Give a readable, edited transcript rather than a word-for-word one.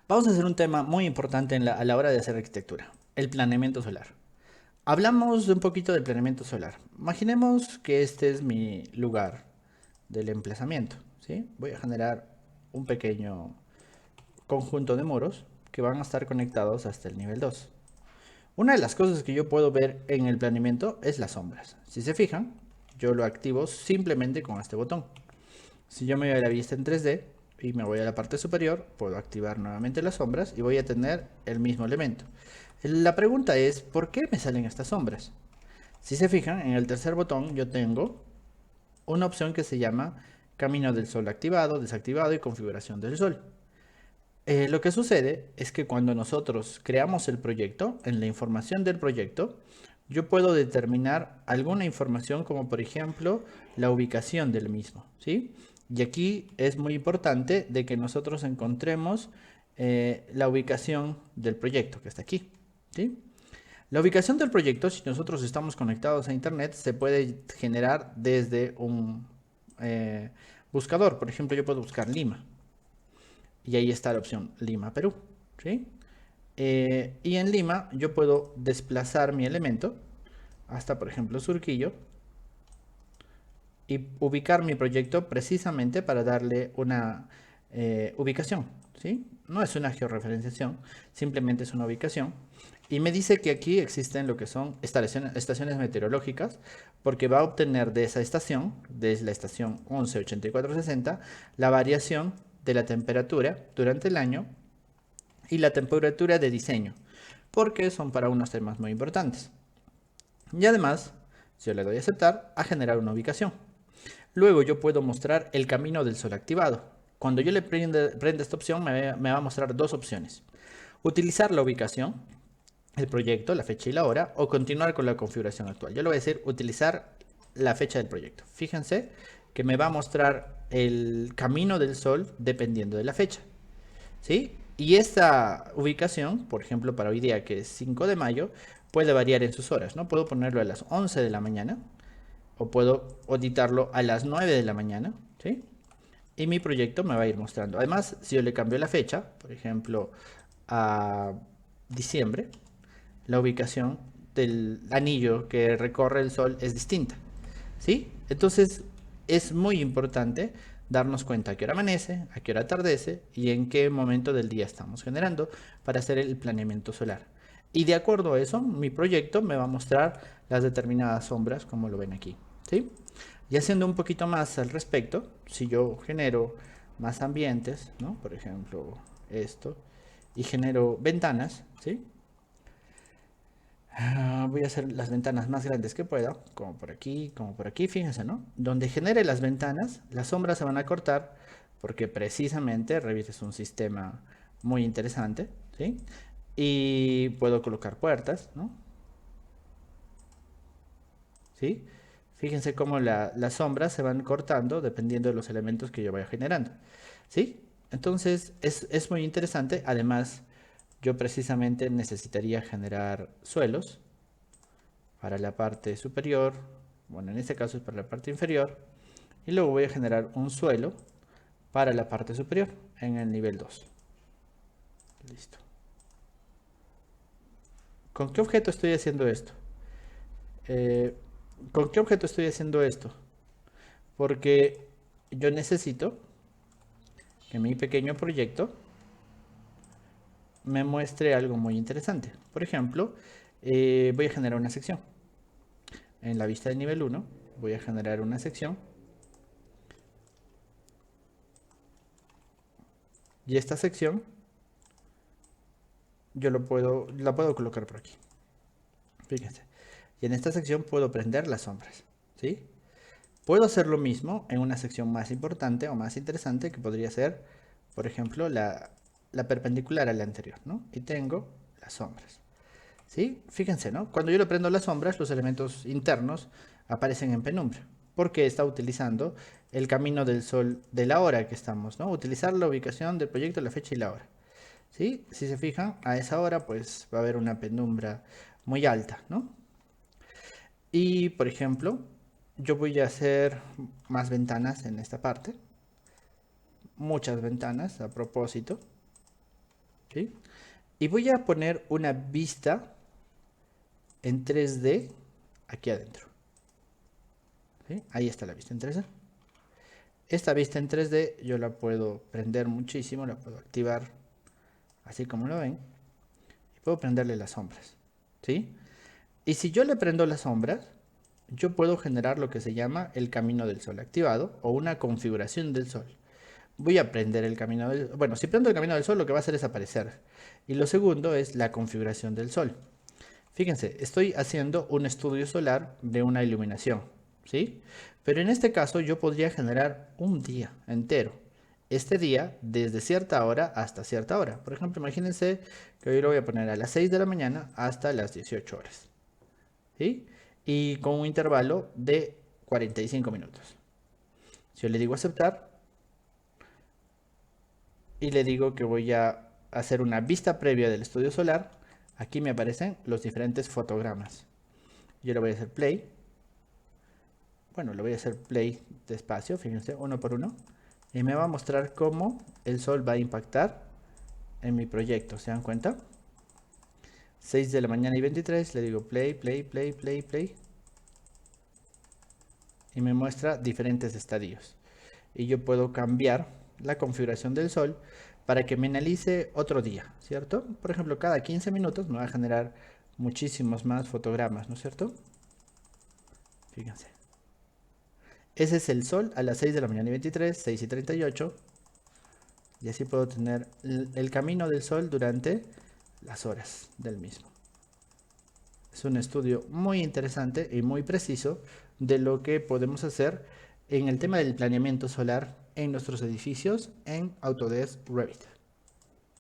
Vamos a hacer un tema muy importante a la hora de hacer arquitectura, el planeamiento solar. Hablamos de un poquito del planeamiento solar. Imaginemos que este es mi lugar del emplazamiento, ¿sí? Voy a generar un pequeño conjunto de muros que van a estar conectados hasta el nivel 2. Una de las cosas que yo puedo ver en el planeamiento es las sombras. Si se fijan, yo lo activo simplemente con este botón. Si yo me voy a la vista en 3D y me voy a la parte superior, puedo activar nuevamente las sombras y voy a tener el mismo elemento. La pregunta es, ¿por qué me salen estas sombras? Si se fijan, en el tercer botón yo tengo una opción que se llama Camino del Sol activado, desactivado y configuración del Sol. Lo que sucede es que cuando nosotros creamos el proyecto, en la información del proyecto, yo puedo determinar alguna información como por ejemplo la ubicación del mismo, ¿sí? Y aquí es muy importante de que nosotros encontremos la ubicación del proyecto que está aquí, ¿sí? La ubicación del proyecto, si nosotros estamos conectados a internet, se puede generar desde un eh, buscador. Por ejemplo, yo puedo buscar Lima y ahí está la opción Lima, Perú, ¿sí? Y en Lima yo puedo desplazar mi elemento hasta, por ejemplo, Surquillo y ubicar mi proyecto precisamente para darle una ubicación, ¿sí? No es una georreferenciación, simplemente es una ubicación. Y me dice que aquí existen lo que son estaciones meteorológicas, porque va a obtener de esa estación, desde la estación 118460, la variación de la temperatura durante el año y la temperatura de diseño, porque son para unos temas muy importantes. Y además, si yo le doy a aceptar, a generar una ubicación. Luego yo puedo mostrar el camino del sol activado. Cuando yo le prenda esta opción, me va a mostrar dos opciones. Utilizar la ubicación, el proyecto, la fecha y la hora, o continuar con la configuración actual. Yo le voy a decir utilizar la fecha del proyecto. Fíjense que me va a mostrar el camino del sol dependiendo de la fecha. ¿Sí? Y esta ubicación, por ejemplo, para hoy día, que es 5 de mayo, puede variar en sus horas, ¿no? Puedo ponerlo a las 11 de la mañana o puedo editarlo a las 9 de la mañana, ¿sí? Y mi proyecto me va a ir mostrando. Además, si yo le cambio la fecha, por ejemplo, a diciembre, la ubicación del anillo que recorre el sol es distinta, ¿sí? Entonces, es muy importante darnos cuenta a qué hora amanece, a qué hora atardece y en qué momento del día estamos generando para hacer el planeamiento solar. Y de acuerdo a eso, mi proyecto me va a mostrar las determinadas sombras, como lo ven aquí, ¿sí? Y haciendo un poquito más al respecto, si yo genero más ambientes, ¿no? Por ejemplo, esto, y genero ventanas, ¿sí? Voy a hacer las ventanas más grandes que pueda, como por aquí, fíjense, ¿no? Donde genere las ventanas, las sombras se van a cortar porque precisamente Revit es un sistema muy interesante, ¿sí? Y puedo colocar puertas, ¿no? ¿Sí? Fíjense cómo las sombras se van cortando dependiendo de los elementos que yo vaya generando, ¿sí? Entonces es muy interesante. Además, yo precisamente necesitaría generar suelos para la parte superior, bueno, en este caso es para la parte inferior, y luego voy a generar un suelo para la parte superior en el nivel 2. Listo. ¿Con qué objeto estoy haciendo esto? Eh, ¿Con qué objeto estoy haciendo esto? Porque yo necesito que mi pequeño proyecto me muestre algo muy interesante. Por ejemplo, voy a generar una sección. En la vista de nivel 1 voy a generar una sección y esta sección la puedo colocar por aquí. Fíjense. Y en esta sección puedo prender las sombras. ¿Sí? Puedo hacer lo mismo en una sección más importante o más interesante que podría ser, por ejemplo, la perpendicular a la anterior, ¿no? Y tengo las sombras. ¿Sí? Fíjense, ¿no? Cuando yo le prendo las sombras, los elementos internos aparecen en penumbra, porque está utilizando el camino del sol de la hora que estamos, ¿no? Utilizar la ubicación del proyecto, la fecha y la hora. ¿Sí? Si se fijan, a esa hora pues va a haber una penumbra muy alta, ¿no? Y por ejemplo, yo voy a hacer más ventanas en esta parte, muchas ventanas a propósito. ¿sí? Y voy a poner una vista en 3D aquí adentro. ¿Sí? Ahí está la vista en 3D. Esta vista en 3D yo la puedo prender muchísimo, la puedo activar así como lo ven. Y puedo prenderle las sombras. ¿Sí? Y si yo le prendo las sombras, yo puedo generar lo que se llama el camino del sol activado o una configuración del sol. Voy a prender el camino del sol. Bueno, si prendo el camino del sol, lo que va a hacer es aparecer. Y lo segundo es la configuración del sol. Fíjense, estoy haciendo un estudio solar de una iluminación, ¿sí? Pero en este caso yo podría generar un día entero. Este día desde cierta hora hasta cierta hora. Por ejemplo, imagínense que hoy lo voy a poner a las 6 de la mañana hasta las 18 horas, ¿sí? Y con un intervalo de 45 minutos. Si yo le digo aceptar y le digo que voy a hacer una vista previa del estudio solar, aquí me aparecen los diferentes fotogramas. Yo le voy a hacer play. Bueno, le voy a hacer play despacio, fíjense, uno por uno. Y me va a mostrar cómo el sol va a impactar en mi proyecto. ¿Se dan cuenta? 6 de la mañana y 23, le digo play, play, play, play, play. Y me muestra diferentes estadios. Y yo puedo cambiar la configuración del sol para que me analice otro día, ¿cierto? Por ejemplo, cada 15 minutos me va a generar muchísimos más fotogramas, ¿no es cierto? Fíjense. Ese es el sol a las 6 de la mañana y 23, 6 y 38. Y así puedo tener el camino del sol durante las horas del mismo. Es un estudio muy interesante y muy preciso de lo que podemos hacer en el tema del planeamiento solar en nuestros edificios en Autodesk Revit.